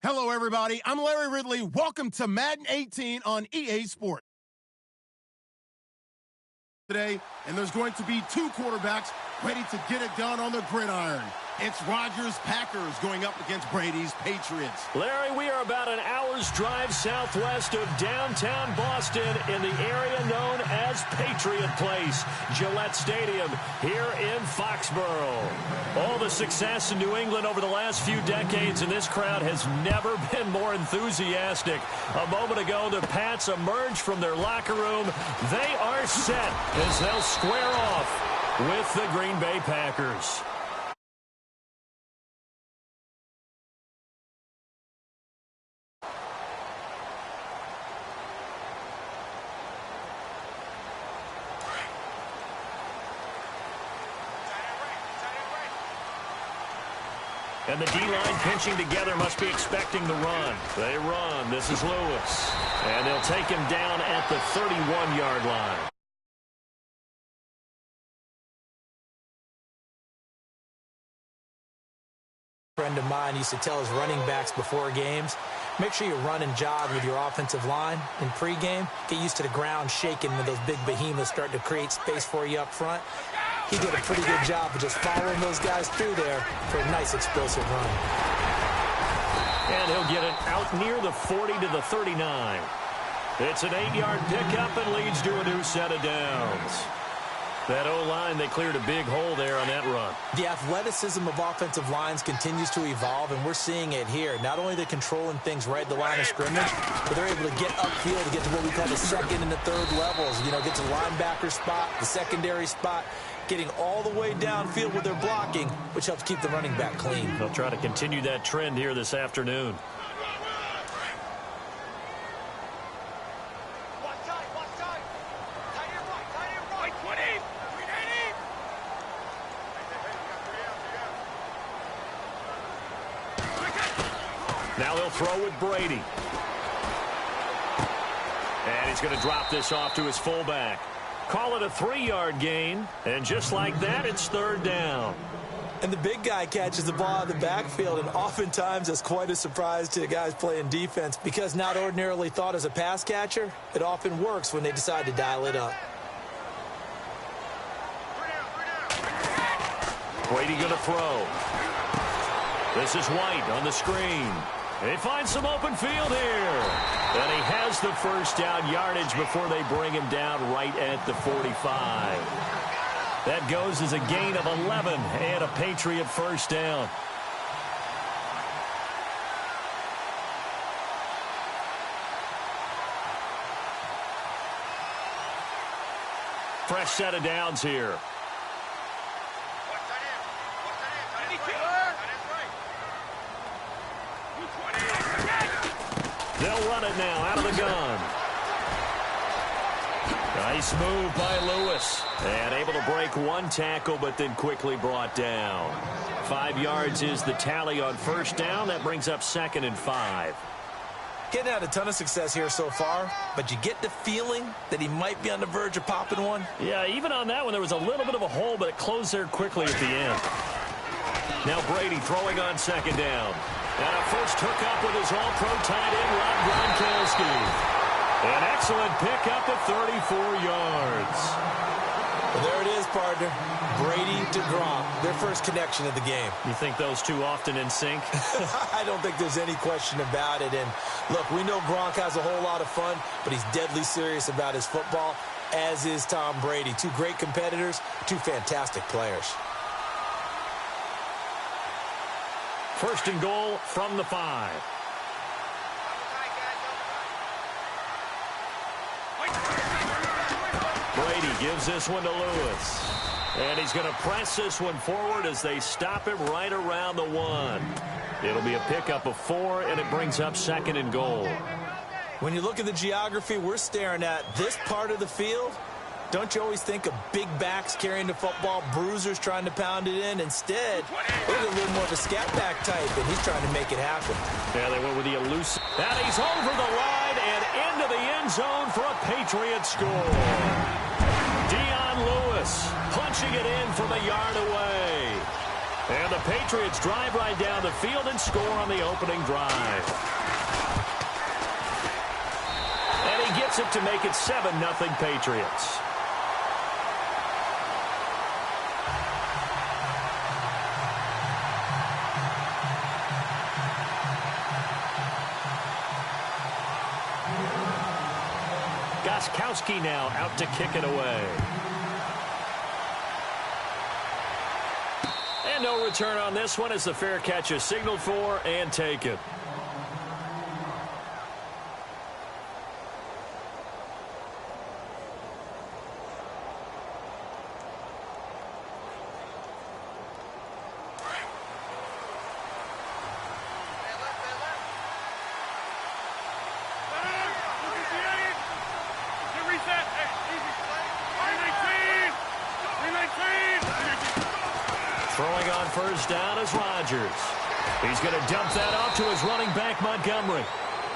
Hello, everybody. I'm Larry Ridley. Welcome to Madden 18 on EA Sports. Today, and there's going to be two quarterbacks ready to get it done on the gridiron. It's Rodgers' Packers going up against Brady's Patriots. Larry, we are about an hour's drive southwest of downtown Boston in the area known as Patriot Place, Gillette Stadium, here in Foxborough. All the success in New England over the last few decades, and this crowd has never been more enthusiastic. A moment ago, the Pats emerged from their locker room. They are set as they'll square off with the Green Bay Packers. And the D-line pinching together must be expecting the run. They run. This is Lewis. And they'll take him down at the 31-yard line. A friend of mine used to tell his running backs before games, make sure you run and jog with your offensive line in pregame. Get used to the ground shaking when those big behemoths start to create space for you up front. He did a pretty good job of just following those guys through there for a nice explosive run. And he'll get it out near the 40 to the 39. It's an 8-yard pickup and leads to a new set of downs. That O-line, they cleared a big hole there on that run. The athleticism of offensive lines continues to evolve, and we're seeing it here. Not only are they controlling things right at the line of scrimmage, but they're able to get upfield to get to what we call the second and the third levels. You know, get to the linebacker spot, the secondary spot, getting all the way downfield with their blocking, which helps keep the running back clean. They'll try to continue that trend here this afternoon. Now they'll throw with Brady. And he's going to drop this off to his fullback. Call it a 3-yard gain. And just like that, it's third down. And the big guy catches the ball out of the backfield, and oftentimes that's quite a surprise to the guys playing defense because not ordinarily thought as a pass catcher, it often works when they decide to dial it up. Brady going to throw. This is White on the screen. They find some open field here. And he has the first down yardage before they bring him down right at the 45. That goes as a gain of 11 and a Patriot first down. Fresh set of downs here. They'll run it now out of the gun. Nice move by Lewis. And able to break one tackle, but then quickly brought down. 5 yards is the tally on first down. That brings up 2nd and 5. Getting out a ton of success here so far, but you get the feeling that he might be on the verge of popping one. Yeah, even on that one, there was a little bit of a hole, but it closed there quickly at the end. Now Brady throwing on 2nd down. And a first hookup with his all-pro tight end, Rob Gronkowski. An excellent pickup at 34 yards. Well, there it is, partner. Brady to Gronk, their first connection of the game. You think those two often in sync? I don't think there's any question about it. And, look, we know Gronk has a whole lot of fun, but he's deadly serious about his football, as is Tom Brady. Two great competitors, two fantastic players. First and goal from the 5. Brady gives this one to Lewis. And he's going to press this one forward as they stop him right around the 1. It'll be a pickup of 4, and it brings up 2nd and goal. When you look at the geography we're staring at, this part of the field, don't you always think of big backs carrying the football, bruisers trying to pound it in? Instead, look at a little more of a scat back type, and he's trying to make it happen. Yeah, they went with the elusive. And he's over the line and into the end zone for a Patriot score. Dion Lewis punching it in from a yard away. And the Patriots drive right down the field and score on the opening drive. And he gets it to make it 7-0 Patriots. Goskowski now out to kick it away. And no return on this one as the fair catch is signaled for and taken. Throwing on first down is Rodgers. He's going to dump that off to his running back, Montgomery.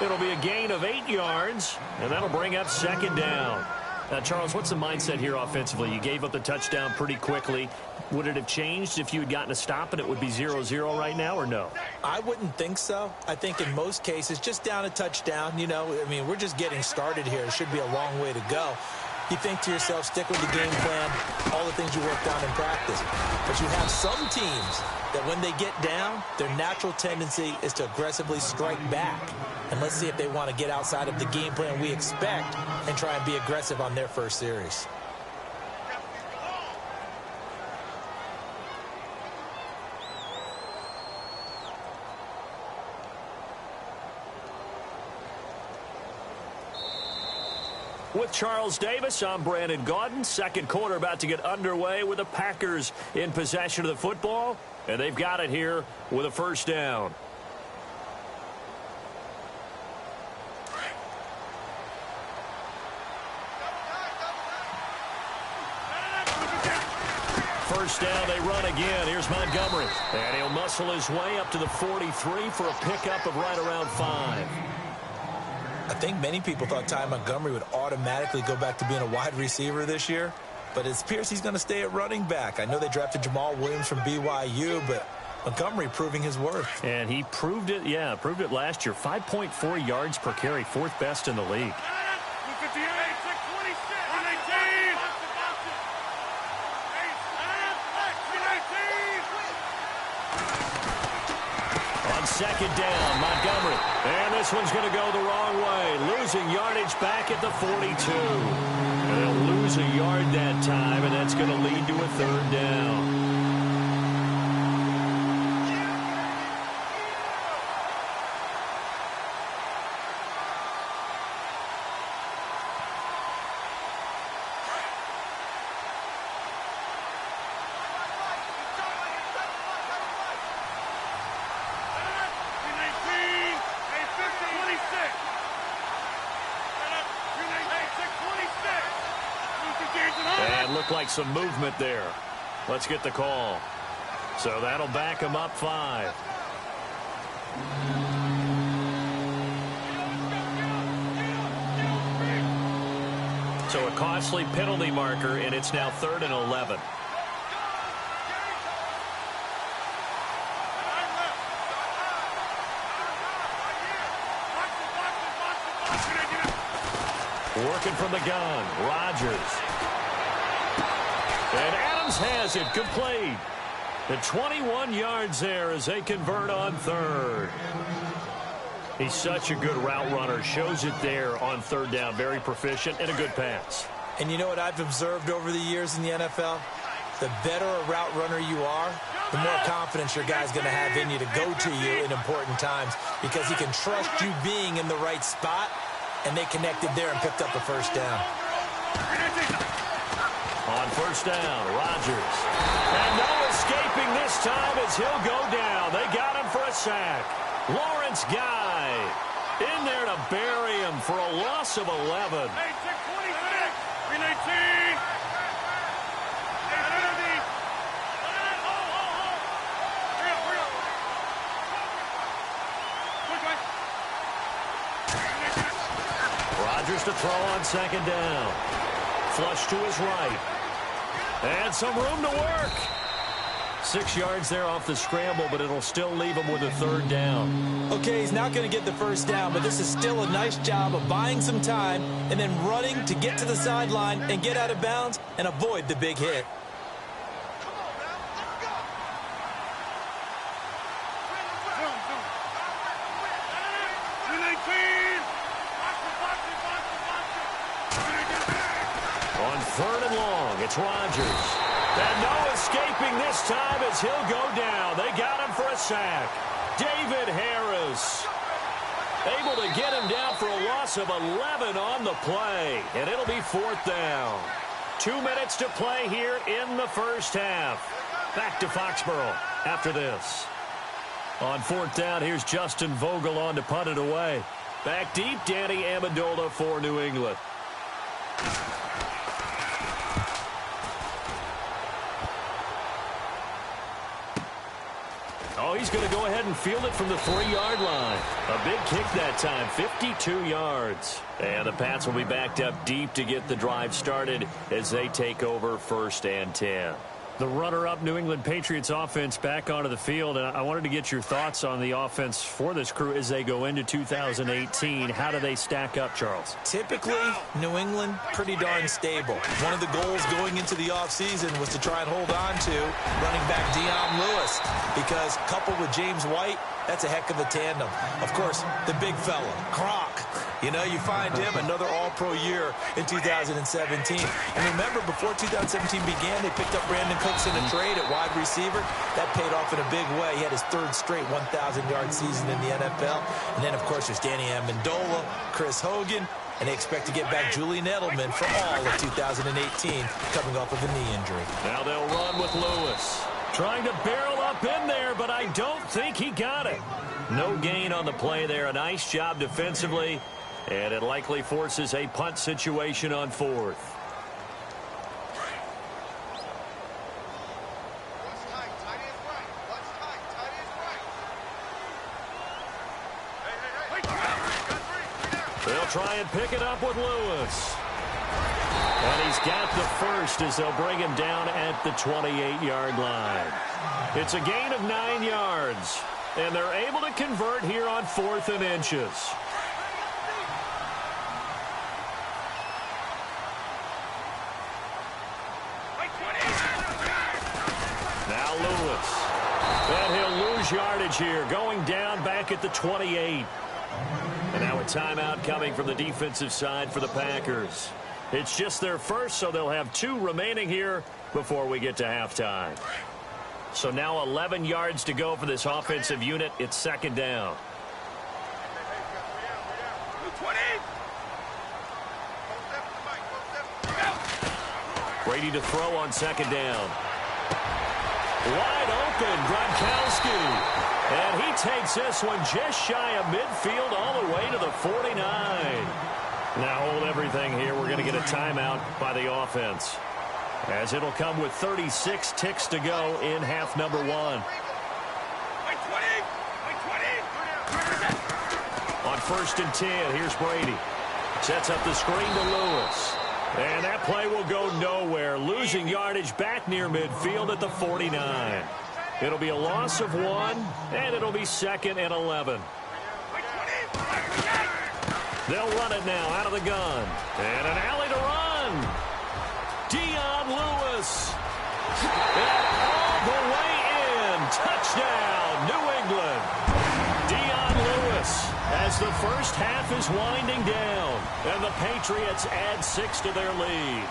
It'll be a gain of 8 yards, and that'll bring up second down. Now, Charles, what's the mindset here offensively? You gave up the touchdown pretty quickly. Would it have changed if you had gotten a stop and it would be 0-0 right now, or no? I wouldn't think so. I think in most cases, just down a touchdown, you know, I mean, we're just getting started here. It should be a long way to go. You think to yourself, stick with the game plan, all the things you worked on in practice. But you have some teams that when they get down, their natural tendency is to aggressively strike back. And let's see if they want to get outside of the game plan we expect and try and be aggressive on their first series. With Charles Davis, I'm Brandon Gaudin. Second quarter about to get underway with the Packers in possession of the football. And they've got it here with a first down. First down, they run again. Here's Montgomery. And he'll muscle his way up to the 43 for a pickup of right around 5. I think many people thought Ty Montgomery would automatically go back to being a wide receiver this year, but it appears he's going to stay at running back. I know they drafted Jamal Williams from BYU, but Montgomery proving his worth. And he proved it, proved it last year. 5.4 yards per carry, 4th best in the league. Second down, Montgomery. And this one's going to go the wrong way. Losing yardage back at the 42. And they'll lose a yard that time, and that's going to lead to a third down. Like some movement there. Let's get the call. So that'll back him up 5. So a costly penalty marker, and it's now 3rd and 11. Working from the gun, Rodgers. And Adams has it, complete. The 21 yards there as they convert on 3rd. He's such a good route runner. Shows it there on 3rd down. Very proficient and a good pass. And you know what I've observed over the years in the NFL? The better a route runner you are, the more confidence your guy's going to have in you to go to you in important times because he can trust you being in the right spot, and they connected there and picked up a first down. On first down, Rodgers. And no escaping this time as he'll go down. They got him for a sack. Lawrence Guy in there to bury him for a loss of 11. Rodgers to throw on second down. Flush to his right. And some room to work. 6 yards there off the scramble, but it'll still leave him with a third down. Okay, he's not going to get the first down, but this is still a nice job of buying some time and then running to get to the sideline and get out of bounds and avoid the big hit. On 3rd and long, it's Rodgers. And no escaping this time as he'll go down. They got him for a sack. David Harris able to get him down for a loss of 11 on the play. And it'll be 4th down. 2 minutes to play here in the first half. Back to Foxborough after this. On 4th down, here's Justin Vogel on to punt it away. Back deep, Danny Amendola for New England. Oh, he's going to go ahead and field it from the 3-yard line. A big kick that time, 52 yards. And the Pats will be backed up deep to get the drive started as they take over 1st and 10. The runner-up New England Patriots offense back onto the field, and I wanted to get your thoughts on the offense for this crew as they go into 2018. How do they stack up, Charles? Typically, New England, pretty darn stable. One of the goals going into the offseason was to try and hold on to running back Dion Lewis, because coupled with James White, that's a heck of a tandem. Of course, the big fella, Gronk. You know, you find him another all-pro year in 2017. And remember, before 2017 began, they picked up Brandon Cooks in a trade at wide receiver. That paid off in a big way. He had his 3rd straight 1,000-yard season in the NFL. And then, of course, there's Danny Amendola, Chris Hogan, and they expect to get back Julian Edelman for all of 2018, coming off of a knee injury. Now they'll run with Lewis. Trying to barrel up in there, but I don't think he got it. No gain on the play there. A nice job defensively. And it likely forces a punt situation on 4th. They'll try and pick it up with Lewis. And he's got the first as they'll bring him down at the 28-yard line. It's a gain of 9 yards. And they're able to convert here on 4th and inches. Now Lewis. And he'll lose yardage here, going down back at the 28. And now a timeout coming from the defensive side for the Packers. It's just their first, so they'll have 2 remaining here before we get to halftime. So now 11 yards to go for this offensive unit. It's 2nd down. Brady to throw on 2nd down. Wide open, Gronkowski. And he takes this one just shy of midfield all the way to the 49. Now hold everything here. We're going to get a timeout by the offense, as it'll come with 36 ticks to go in half number 1. On 1st and 10, here's Brady. Sets up the screen to Lewis. And that play will go nowhere, losing yardage back near midfield at the 49. It'll be a loss of 1, and it'll be 2nd and 11. They'll run it now out of the gun. And an alley to run. Dion Lewis. And all the way in. Touchdown, New England. Dion Lewis, as the first half is winding down. And the Patriots add 6 to their lead.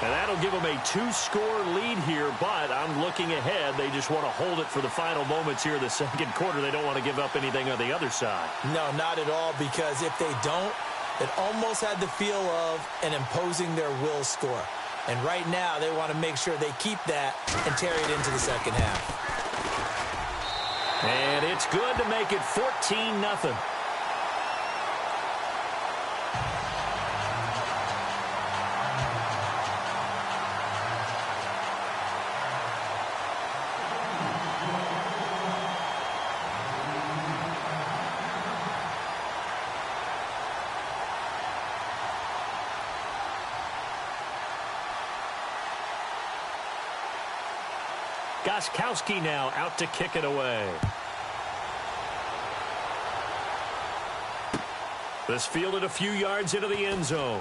And that'll give them a 2-score lead here, but I'm looking ahead. They just want to hold it for the final moments here in the 2nd quarter. They don't want to give up anything on the other side. No, not at all, because if they don't, it almost had the feel of an imposing their will score. And right now, they want to make sure they keep that and carry it into the 2nd half. And it's good to make it 14-0. Gostkowski now out to kick it away. This fielded a few yards into the end zone.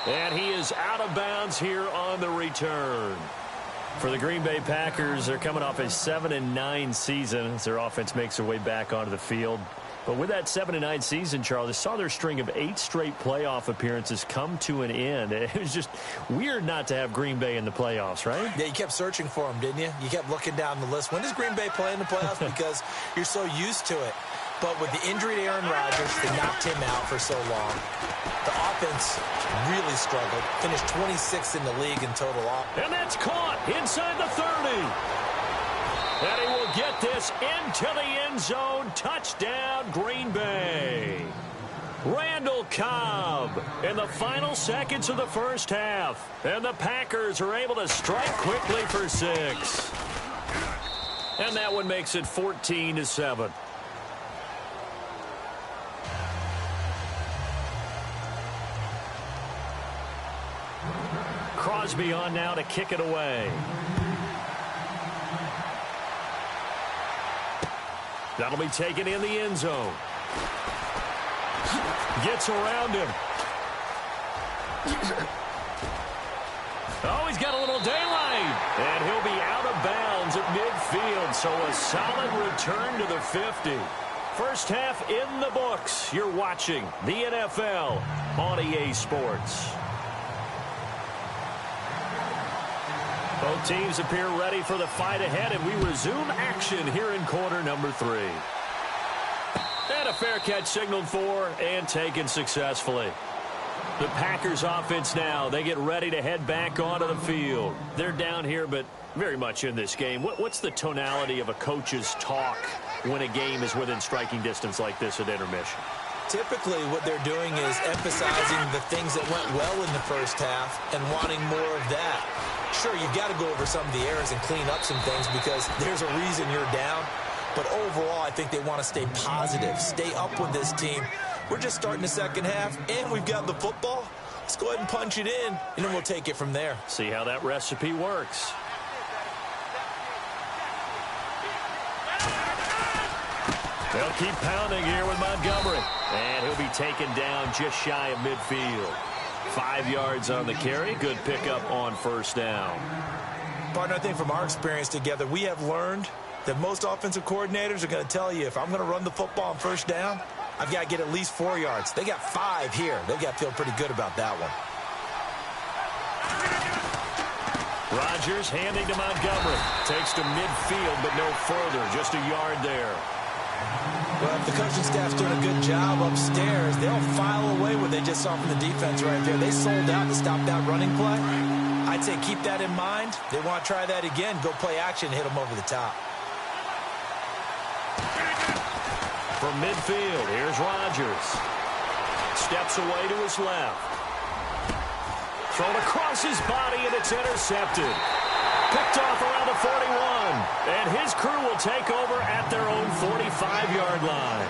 And he is out of bounds here on the return. For the Green Bay Packers, they're coming off a 7-9 season as their offense makes their way back onto the field. But with that 7-9 season, Charles, they saw their string of 8 straight playoff appearances come to an end. It was just weird not to have Green Bay in the playoffs, right? Yeah, you kept searching for them, didn't you? You kept looking down the list. When does Green Bay play in the playoffs? Because you're so used to it. But with the injury to Aaron Rodgers, they knocked him out for so long. The offense really struggled. Finished 26th in the league in total offense. And that's caught inside the 30. And he will get this into the end zone. Touchdown, Green Bay. Randall Cobb in the final seconds of the first half. And the Packers are able to strike quickly for 6. And that one makes it 14-7. Crosby on now to kick it away. That'll be taken in the end zone. Gets around him. Oh, he's got a little daylight. And he'll be out of bounds at midfield. So a solid return to the 50. First half in the books. You're watching the NFL on EA Sports. Both teams appear ready for the fight ahead, and we resume action here in quarter number 3. And a fair catch signaled for and taken successfully. The Packers offense now, they get ready to head back onto the field. They're down here, but very much in this game. What's the tonality of a coach's talk when a game is within striking distance like this at intermission? Typically, what they're doing is emphasizing the things that went well in the first half and wanting more of that. Sure, you've got to go over some of the errors and clean up some things because there's a reason you're down. But overall, I think they want to stay positive, stay up with this team. We're just starting the second half, and we've got the football. Let's go ahead and punch it in, and then we'll take it from there. See how that recipe works. They'll keep pounding here with Montgomery. And he'll be taken down just shy of midfield. 5 yards on the carry. Good pickup on first down. Partner, I think from our experience together, we have learned that most offensive coordinators are going to tell you, if I'm going to run the football on first down, I've got to get at least 4 yards. They got 5 here. They've got to feel pretty good about that one. Rodgers handing to Montgomery. Takes to midfield, but no further. Just a yard there. Well, if the coaching staff's doing a good job upstairs, they'll file away what they just saw from the defense right there. They sold out to stop that running play. I'd say keep that in mind. They want to try that again. Go play action, hit them over the top. From midfield, here's Rodgers. Steps away to his left. Thrown across his body, and it's intercepted. Picked off around the 41. And his crew will take over at their own 45-yard line.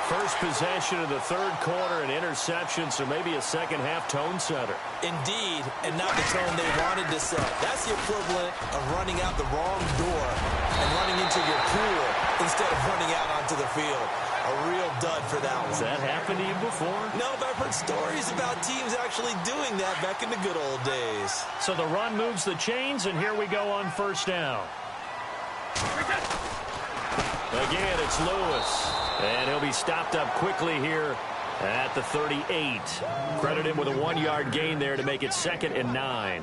First possession of the third quarter, an interception, so maybe a second-half tone setter. Indeed, and not the tone they wanted to set. That's the equivalent of running out the wrong door and running into your pool instead of running out onto the field. A real dud for that one. Has that happened to you before? No, but I've heard stories about teams actually doing that back in the good old days. So the run moves the chains, and here we go on first down. Again, it's Lewis. And he'll be stopped up quickly here at the 38. Credit him with a 1-yard gain there to make it 2nd and 9.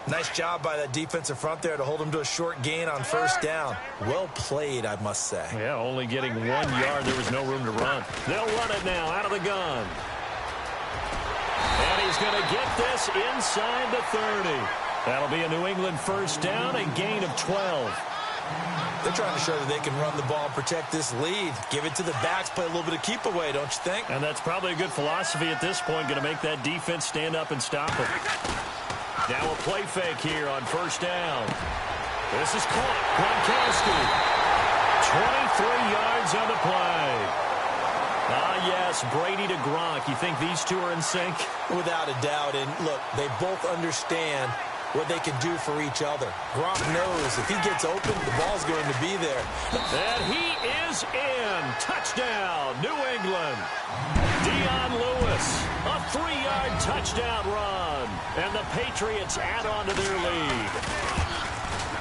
Nice job by that defensive front there to hold him to a short gain on first down. Well played, I must say. Yeah, only getting 1 yard. There was no room to run. They'll run it now out of the gun. And he's going to get this inside the 30. That'll be a New England first down and gain of 12. They're trying to show that they can run the ball and protect this lead. Give it to the backs, play a little bit of keep away, don't you think? And that's probably a good philosophy at this point, going to make that defense stand up and stop it. Now a play fake here on first down. This is caught. Gronkowski. 23 yards on the play. Ah, yes, Brady to Gronk. You think these two are in sync? Without a doubt. And look, they both understand what they can do for each other. Gronk knows if he gets open, the ball's going to be there. And he is in. Touchdown, New England. Dion Lewis, a 3-yard touchdown run. And the Patriots add on to their lead.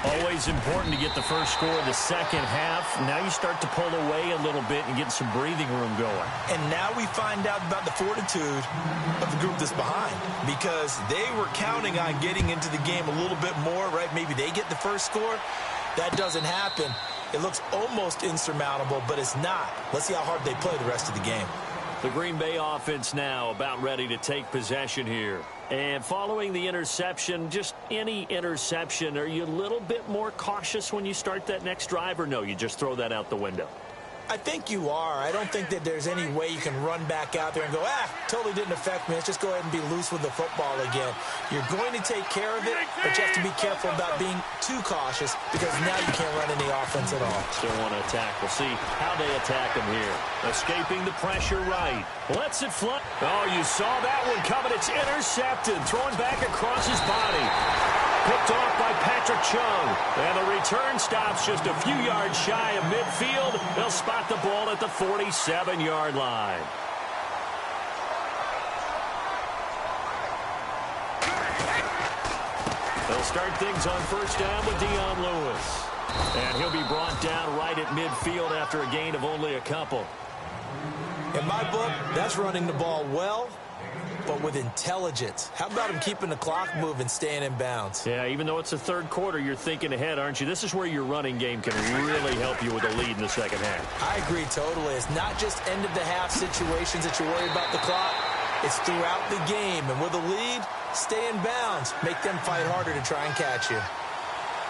Always important to get the first score of the second half. Now you start to pull away a little bit and get some breathing room going. And now we find out about the fortitude of the group that's behind, because they were counting on getting into the game a little bit more, right? Maybe they get the first score. That doesn't happen. It looks almost insurmountable, but it's not. Let's see how hard they play the rest of the game. The Green Bay offense now about ready to take possession here. And following the interception, just any interception, are you a little bit more cautious when you start that next drive, or no, you just throw that out the window? I think you are. I don't think that there's any way you can run back out there and go, totally didn't affect me. Let's just go ahead and be loose with the football again. You're going to take care of it, but you have to be careful about being too cautious, because now you can't run any offense at all. Still want to attack. We'll see how they attack him here. Escaping the pressure right. Lets it fly. Oh, you saw that one coming. It's intercepted. Throwing back across his body. Picked off by Patrick Chung. And the return stops just a few yards shy of midfield. They'll spot the ball at the 47-yard line. They'll start things on first down with Dion Lewis. And he'll be brought down right at midfield after a gain of only a couple. In my book, that's running the ball well, but with intelligence. How about him keeping the clock moving, staying in bounds? Yeah, even though it's the third quarter, you're thinking ahead, aren't you? This is where your running game can really help you with a lead in the second half. I agree totally. It's not just end-of-the-half situations that you're worried about the clock. It's throughout the game. And with a lead, stay in bounds. Make them fight harder to try and catch you.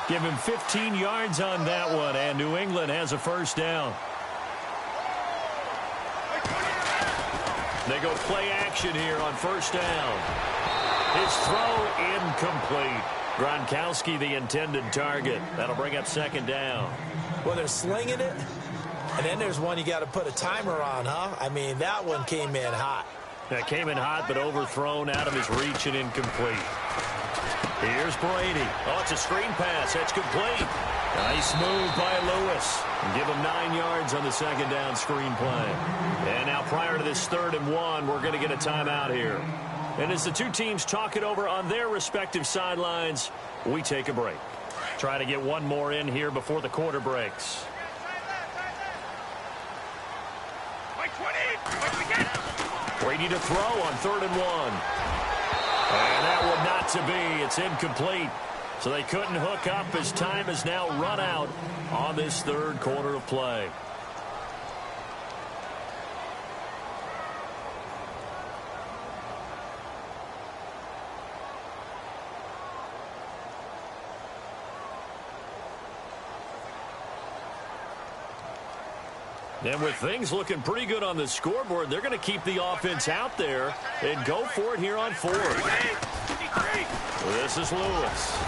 Give him 15 yards on that one, and New England has a first down. They go play action here on first down. His throw incomplete. Gronkowski the intended target. That'll bring up second down. Well, they're slinging it, and then there's one you got to put a timer on, huh? I mean, that one came in hot. That came in hot, but overthrown out of his reach and incomplete. Here's Brady. Oh, it's a screen pass. That's complete. Nice move by Lewis. And give him 9 yards on the second down screen play. And now prior to this 3rd and 1, we're going to get a timeout here. And as the two teams talk it over on their respective sidelines, we take a break. Try to get one more in here before the quarter breaks. Brady to throw on 3rd and 1. And that one not to be. It's incomplete. So they couldn't hook up as time has now run out on this 3rd quarter of play. And with things looking pretty good on the scoreboard, they're going to keep the offense out there and go for it here on 4th. This is Lewis.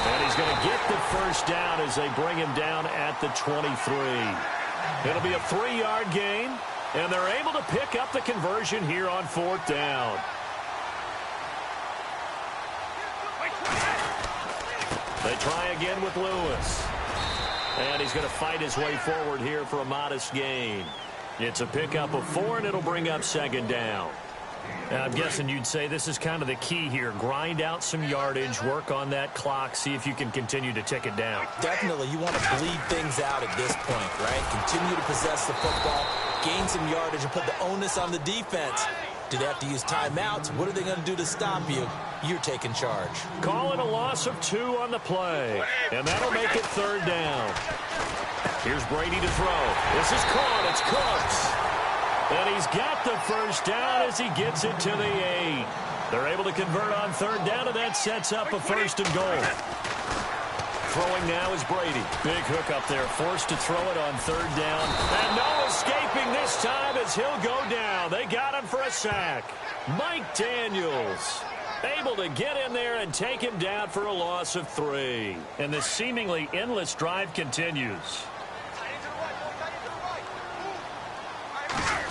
And he's going to get the first down as they bring him down at the 23. It'll be a 3-yard gain, and they're able to pick up the conversion here on 4th down. They try again with Lewis. And he's going to fight his way forward here for a modest gain. It's a pickup of 4, and it'll bring up second down. Now, I'm guessing you'd say this is kind of the key here. Grind out some yardage, work on that clock, see if you can continue to tick it down. Definitely. You want to bleed things out at this point, right? Continue to possess the football, gain some yardage, and put the onus on the defense. Do they have to use timeouts? What are they going to do to stop you? You're taking charge. Call it a loss of 2 on the play, and that'll make it 3rd down. Here's Brady to throw. This is caught. It's Cooks. And he's got the first down as he gets it to the 8. They're able to convert on 3rd down, and that sets up a 1st and goal. Throwing now is Brady. Big hook up there, forced to throw it on 3rd down. And no escaping this time as he'll go down. They got him for a sack. Mike Daniels able to get in there and take him down for a loss of 3. And this seemingly endless drive continues.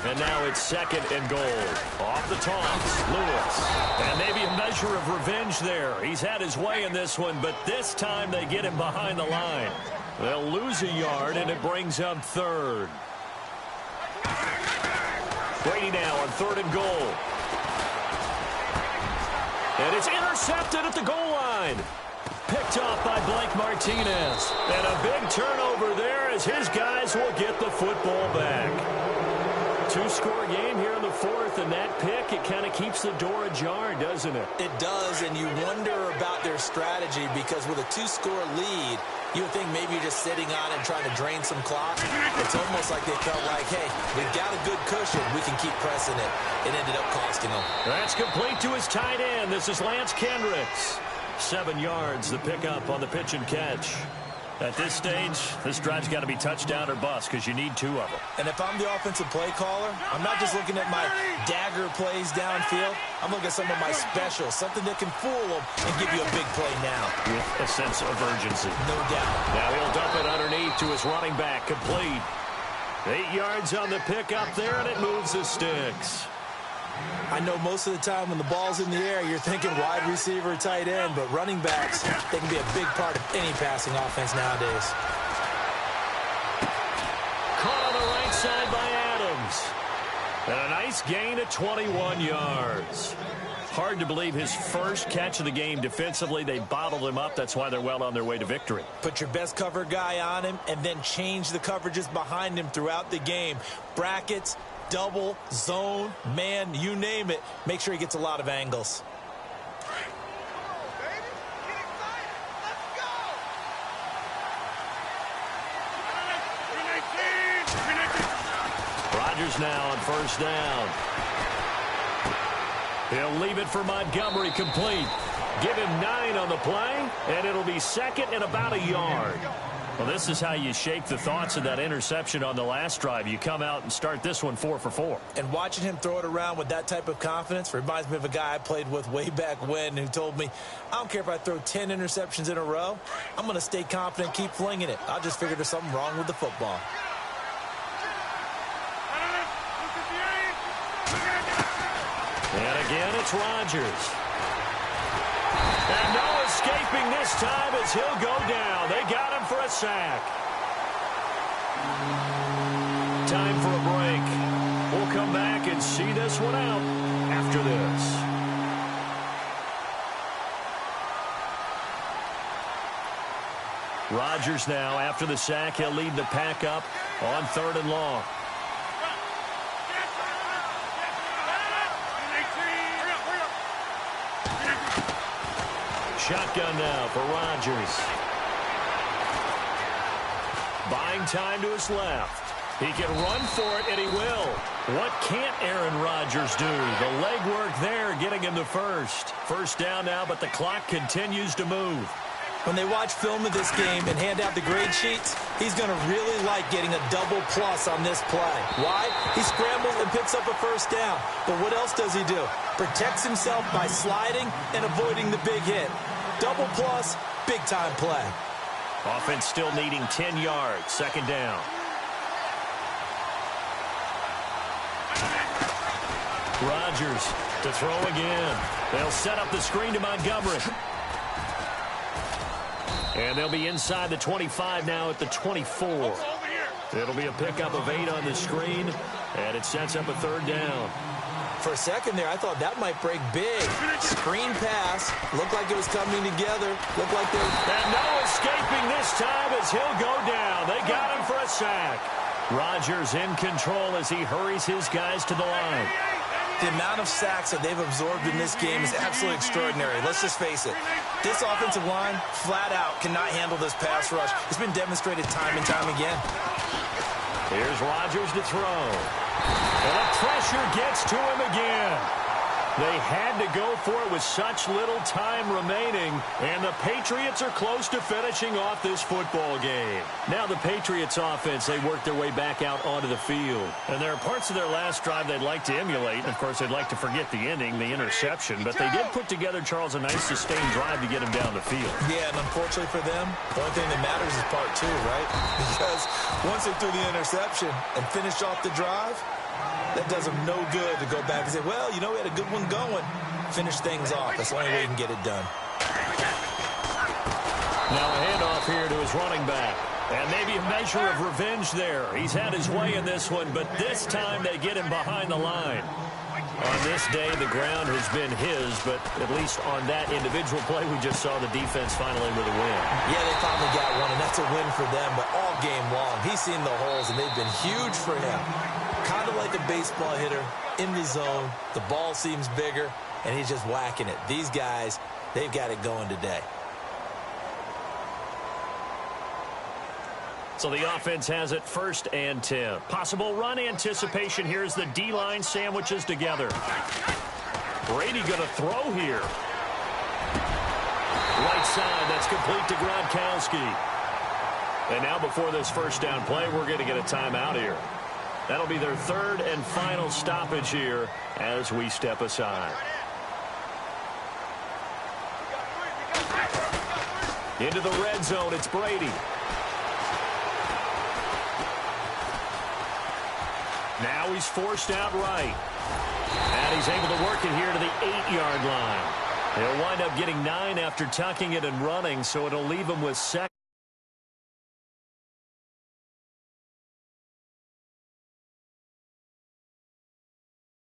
And now it's 2nd and goal. Off the toss, Lewis. And maybe a measure of revenge there. He's had his way in this one, but this time they get him behind the line. They'll lose a yard, and it brings up 3rd. Brady now on 3rd and goal. And it's intercepted at the goal line. Picked off by Blake Martinez. And a big turnover there as his guys will get the football back. 2-score game here in the 4th, and that pick, it kind of keeps the door ajar, doesn't it? It does, and you wonder about their strategy because with a 2-score lead, you would think maybe you're just sitting on it and trying to drain some clock. It's almost like they felt like, hey, we've got a good cushion. We can keep pressing it. It ended up costing them. That's complete to his tight end. This is Lance Kendricks. 7 yards, the pickup on the pitch and catch. At this stage, this drive's got to be touchdown or bust because you need 2 of them. And if I'm the offensive play caller, I'm not just looking at my dagger plays downfield. I'm looking at some of my specials, something that can fool them and give you a big play now. With a sense of urgency. No doubt. Now he'll dump it underneath to his running back, complete. 8 yards on the pickup there, and it moves the sticks. I know most of the time when the ball's in the air, you're thinking wide receiver, tight end, but running backs, they can be a big part of any passing offense nowadays. Caught on the right side by Adams. And a nice gain of 21 yards. Hard to believe his first catch of the game defensively. They bottled him up. That's why they're well on their way to victory. Put your best cover guy on him and then change the coverages behind him throughout the game. Brackets, double, zone, man, you name it. Make sure he gets a lot of angles. Rodgers now on 1st down. He'll leave it for Montgomery, complete. Give him 9 on the play, and it'll be 2nd and about a yard. Well, this is how you shake the thoughts of that interception on the last drive. You come out and start this one 4 for 4. And watching him throw it around with that type of confidence reminds me of a guy I played with way back when who told me, I don't care if I throw 10 interceptions in a row. I'm going to stay confident, keep flinging it. I just figured there's something wrong with the football. And again, it's Rodgers. And no escaping this time as he'll go down. They got him for a sack. Time for a break. We'll come back and see this one out after this. Rodgers now, after the sack, he'll lead the pack up on 3rd and long. Shotgun now for Rodgers. Buying time to his left. He can run for it, and he will. What can't Aaron Rodgers do? The legwork there getting him the first. 1st down now, but the clock continues to move. When they watch film of this game and hand out the grade sheets, he's going to really like getting a double plus on this play. Why? He scrambles and picks up a 1st down. But what else does he do? Protects himself by sliding and avoiding the big hit. Double plus, big-time play. Offense still needing 10 yards. 2nd down. Rodgers to throw again. They'll set up the screen to Montgomery. And they'll be inside the 25 now at the 24. It'll be a pickup of 8 on the screen, and it sets up a 3rd down. For a second there, I thought that might break big. Screen pass. Looked like it was coming together. Looked like they... And no escaping this time as he'll go down. They got him for a sack. Rodgers in control as he hurries his guys to the line. The amount of sacks that they've absorbed in this game is absolutely extraordinary. Let's just face it. This offensive line, flat out, cannot handle this pass rush. It's been demonstrated time and time again. Here's Rodgers to throw. And the pressure gets to him again. They had to go for it with such little time remaining, and the Patriots are close to finishing off this football game. Now the Patriots offense, they work their way back out onto the field. And there are parts of their last drive they'd like to emulate. Of course, they'd like to forget the ending, the interception, but they did put together, Charles, a nice sustained drive to get him down the field. Yeah, and unfortunately for them, the only thing that matters is part 2, right? Because once they threw the interception and finished off the drive, That does him no good to go back and say, well, you know, we had a good one going. Finish things off. That's the only way you can get it done. Now a handoff here to his running back. And maybe a measure of revenge there. He's had his way in this one, but this time they get him behind the line. On this day, the ground has been his, but at least on that individual play, we just saw the defense finally with a win. Yeah, they finally got one, and that's a win for them, but all game long, he's seen the holes, and they've been huge for him. Kind of like a baseball hitter in the zone. The ball seems bigger, and he's just whacking it. These guys, they've got it going today. So the offense has it 1st and 10. Possible run anticipation here as the D-line sandwiches together. Brady going to throw here. Right side, that's complete to Gronkowski. And now before this first down play, we're going to get a timeout here. That'll be their 3rd and final stoppage here as we step aside. Into the red zone, it's Brady. Now he's forced out right. And he's able to work it here to the 8-yard line. He'll wind up getting 9 after tucking it and running, so it'll leave him with 2nd.